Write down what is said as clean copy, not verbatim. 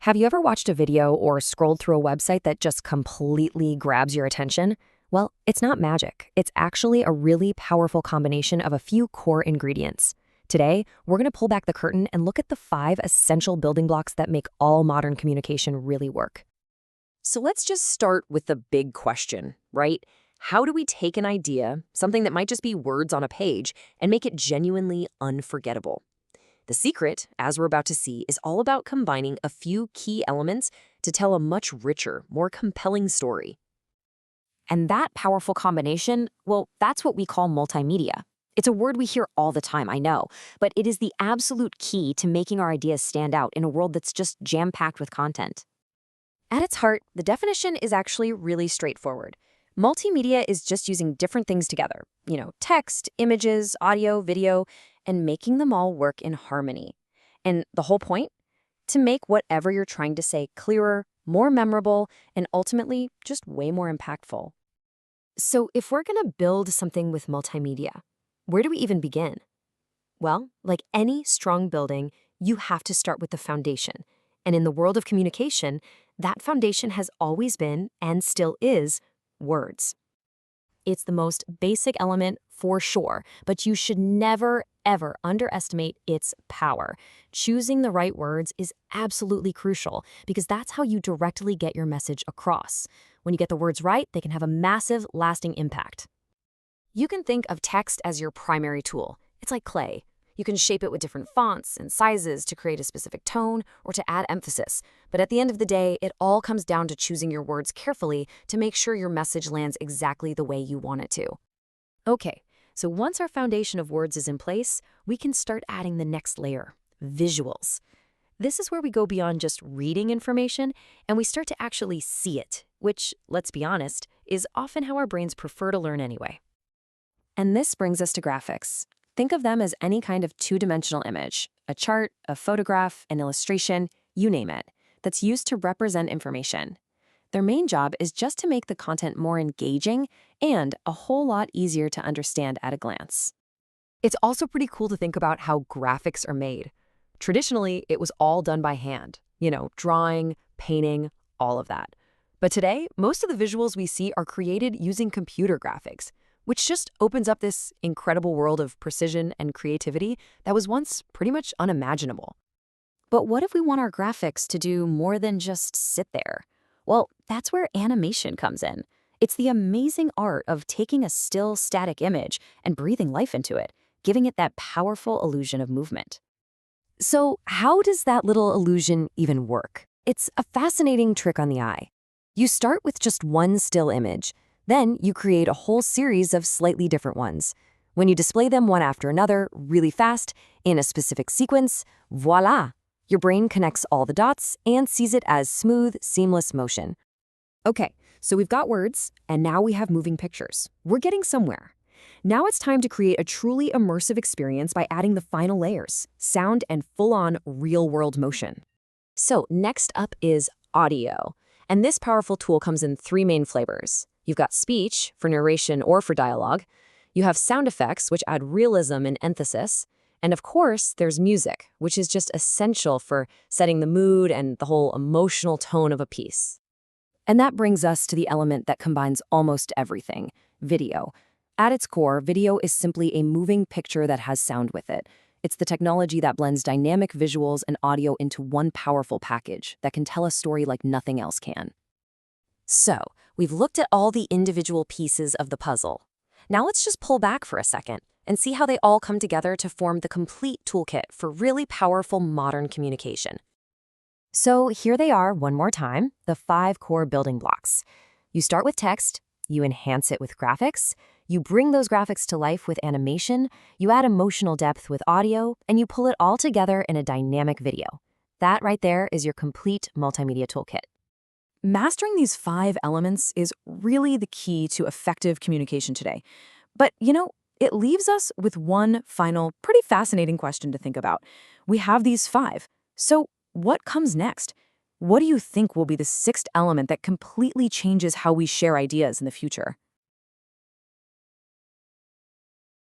Have you ever watched a video or scrolled through a website that just completely grabs your attention? Well, it's not magic. It's actually a really powerful combination of a few core ingredients. Today, we're going to pull back the curtain and look at the 5 essential building blocks that make all modern communication really work. So let's just start with the big question, right? How do we take an idea, something that might just be words on a page, and make it genuinely unforgettable? The secret, as we're about to see, is all about combining a few key elements to tell a much richer, more compelling story. And that powerful combination, well, that's what we call multimedia. It's a word we hear all the time, I know, but it is the absolute key to making our ideas stand out in a world that's just jam-packed with content. At its heart, the definition is actually really straightforward. Multimedia is just using different things together, text, images, audio, video, and making them all work in harmony. And the whole point? To make whatever you're trying to say clearer, more memorable, and ultimately just way more impactful. So if we're going to build something with multimedia, where do we even begin? Well, like any strong building, you have to start with the foundation. And in the world of communication, that foundation has always been, and still is, words. It's the most basic element for sure, but you should never, ever underestimate its power. Choosing the right words is absolutely crucial because that's how you directly get your message across. When you get the words right, they can have a massive, lasting impact. You can think of text as your primary tool. It's like clay. You can shape it with different fonts and sizes to create a specific tone or to add emphasis. But at the end of the day, it all comes down to choosing your words carefully to make sure your message lands exactly the way you want it to. Okay, so once our foundation of words is in place, we can start adding the next layer, visuals. This is where we go beyond just reading information and we start to actually see it, which, let's be honest, is often how our brains prefer to learn anyway. And this brings us to graphics. Think of them as any kind of two-dimensional image, a chart, a photograph, an illustration, you name it, that's used to represent information. Their main job is just to make the content more engaging and a whole lot easier to understand at a glance. It's also pretty cool to think about how graphics are made. Traditionally, it was all done by hand, drawing, painting, all of that. But today, most of the visuals we see are created using computer graphics, which just opens up this incredible world of precision and creativity that was once pretty much unimaginable. But what if we want our graphics to do more than just sit there? Well, that's where animation comes in. It's the amazing art of taking a still, static image and breathing life into it, giving it that powerful illusion of movement. So how does that little illusion even work? It's a fascinating trick on the eye. You start with just one still image. Then you create a whole series of slightly different ones. When you display them one after another really fast in a specific sequence, voila! Your brain connects all the dots and sees it as smooth, seamless motion. Okay, so we've got words, and now we have moving pictures. We're getting somewhere. Now it's time to create a truly immersive experience by adding the final layers, sound and full-on real-world motion. So next up is audio. And this powerful tool comes in 3 main flavors. You've got speech, for narration or for dialogue. You have sound effects, which add realism and emphasis. And of course, there's music, which is just essential for setting the mood and the whole emotional tone of a piece. And that brings us to the element that combines almost everything, video. At its core, video is simply a moving picture that has sound with it. It's the technology that blends dynamic visuals and audio into one powerful package that can tell a story like nothing else can. So, we've looked at all the individual pieces of the puzzle. Now let's just pull back for a second and see how they all come together to form the complete toolkit for really powerful modern communication. So here they are one more time, the 5 core building blocks. You start with text, you enhance it with graphics, you bring those graphics to life with animation, you add emotional depth with audio, and you pull it all together in a dynamic video. That right there is your complete multimedia toolkit. Mastering these 5 elements is really the key to effective communication today. But, it leaves us with one final, pretty fascinating question to think about. We have these 5. So what comes next? What do you think will be the 6th element that completely changes how we share ideas in the future?